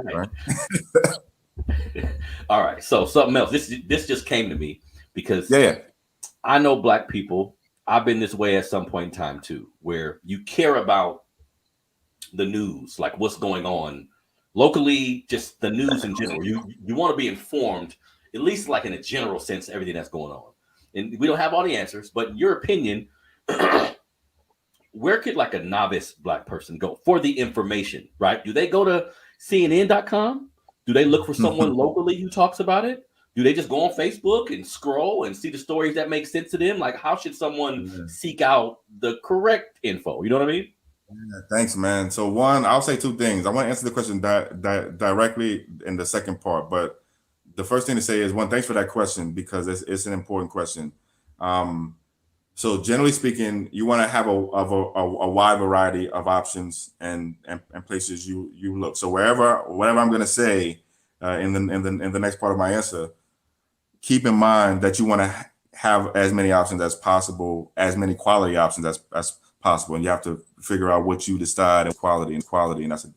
right? All right. So something else. This just came to me because Yeah. I know black people. I've been this way at some point in time too, where you care about the news, like what's going on locally, just the news in general. You want to be informed, at least like in a general sense, everything that's going on. And we don't have all the answers, but in your opinion, where could like a novice black person go for the information, right? Do they go to CNN.com? Do they look for someone locally who talks about it? Do they just go on Facebook and scroll and see the stories that make sense to them? Like, how should someone seek out the correct info? You know what I mean? Yeah, thanks, man. So one, I'll say two things. I want to answer the question directly in the second part, but the first thing to say is one, thanks for that question because it's an important question. So generally speaking, you want to have a wide variety of options and places you look. So whatever I'm going to say in the next part of my answer, keep in mind that you want to have as many options as possible, as many quality options as possible, and you have to figure out what you decide as quality, and that's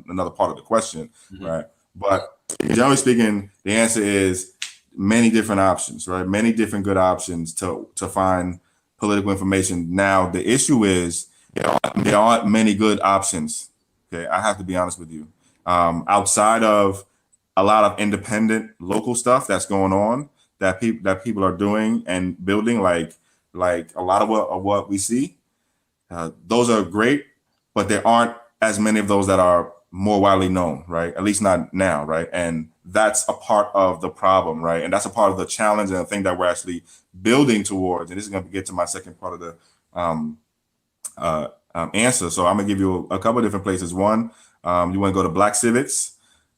another part of the question, right? But generally speaking, the answer is many different options, right? Many different good options to find political information. Now, the issue is there aren't many good options. Okay, I have to be honest with you. Outside of a lot of independent local stuff that's going on that people are doing and building, like a lot of what we see, those are great, but there aren't as many of those that are more widely known, right? At least not now, right? And that's a part of the problem, right? And that's a part of the challenge and the thing that we're actually building towards. And this is going to get to my second part of the answer. So I'm going to give you a couple of different places. One, you want to go to Black Civics,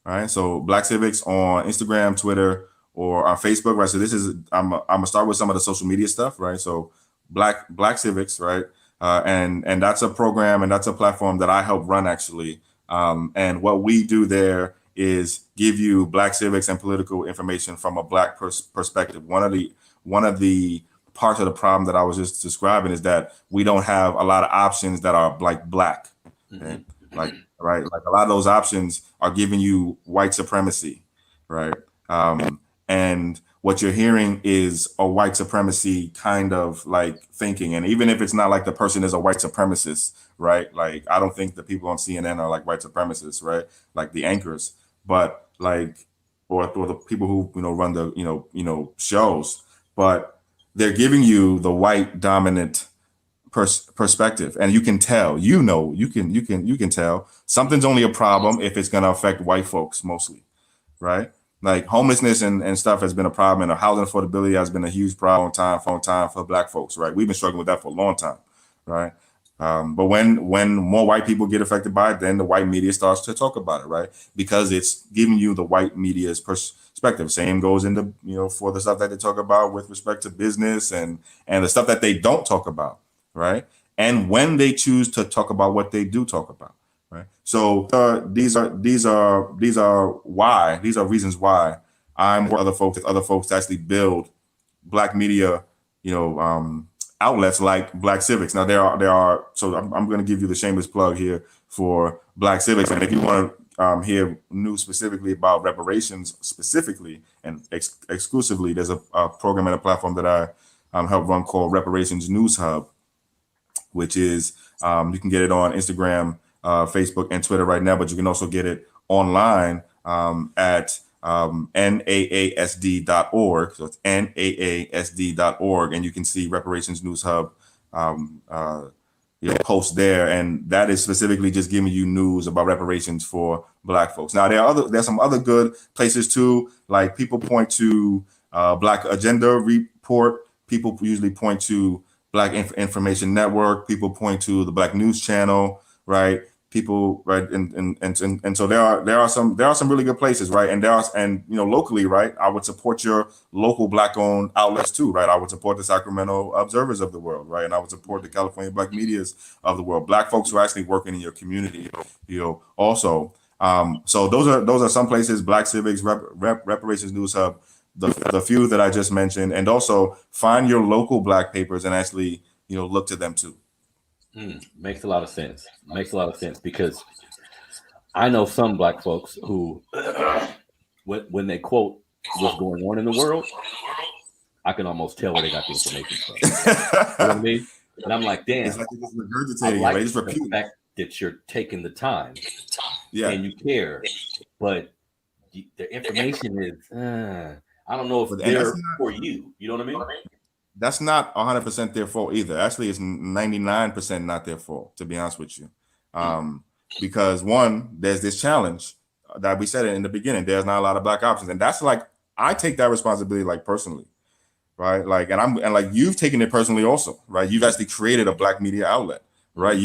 right? So Black Civics on Instagram, Twitter, or on Facebook, right? So this is I'm gonna start with some of the social media stuff, right? So Black Civics, right? And that's a program and that's a platform that I help run actually. And what we do there is give you Black civics and political information from a Black perspective. One of the parts of the problem that I was just describing is that we don't have a lot of options that are like Black, okay? Like a lot of those options are giving you white supremacy, right? And what you're hearing is a white supremacy kind of like thinking. And even if it's not like the person is a white supremacist, right? Like, I don't think the people on CNN are like white supremacists, right? Like the anchors, but like, or the people who, run the, shows, but they're giving you the white dominant perspective. And you can tell, you can tell something's only a problem if it's going to affect white folks mostly, right? Like homelessness and stuff has been a problem, and housing affordability has been a huge problem for Black folks, right? We've been struggling with that for a long time, right? But when more white people get affected by it, then the white media starts to talk about it, right? Because it's giving you the white media's perspective. Same goes into, for the stuff that they talk about with respect to business and the stuff that they don't talk about, right? And when they choose to talk about what they do talk about. Right. So these are reasons why I'm with other folks to actually build Black media, outlets like Black Civics. Now there are. So I'm going to give you the shameless plug here for Black Civics, and if you want to hear news specifically about reparations specifically and exclusively, there's a program and a platform that I help run called Reparations News Hub, which is you can get it on Instagram, Facebook, and Twitter right now, but you can also get it online at naasd.org. So it's naasd.org, and you can see Reparations News Hub post there, and that is specifically just giving you news about reparations for Black folks. Now there's some other good places too, like people point to Black Agenda Report. People usually point to Black Information Network. People point to the Black News Channel, right? People, right, and so there are some really good places, right? And locally, right, I would support your local Black-owned outlets too, right? I would support the Sacramento Observers of the world, right? And I would support the California Black Medias of the world. Black folks who are actually working in your community, also. So those are some places: Black Civics, Reparations News Hub, the few that I just mentioned, and also find your local Black papers and actually look to them too. Makes a lot of sense. Makes a lot of sense because I know some black folks who, when they quote what's going on in the world, I can almost tell where they got the information from. You know what I mean? And I'm like, damn, It's like you're just I regurgitating it, like right? Just the repeating. fact that you're taking the time Yeah. and you care, but the information is, I don't know if And they're for you. You know what I mean? that's not 100% their fault either. Actually, it's 99% not their fault, to be honest with you. Because one, there's this challenge that we said it in the beginning. There's not a lot of black options, and that's like I take that responsibility like personally, right? Like, and like you've taken it personally also, right? You've actually created a black media outlet, right?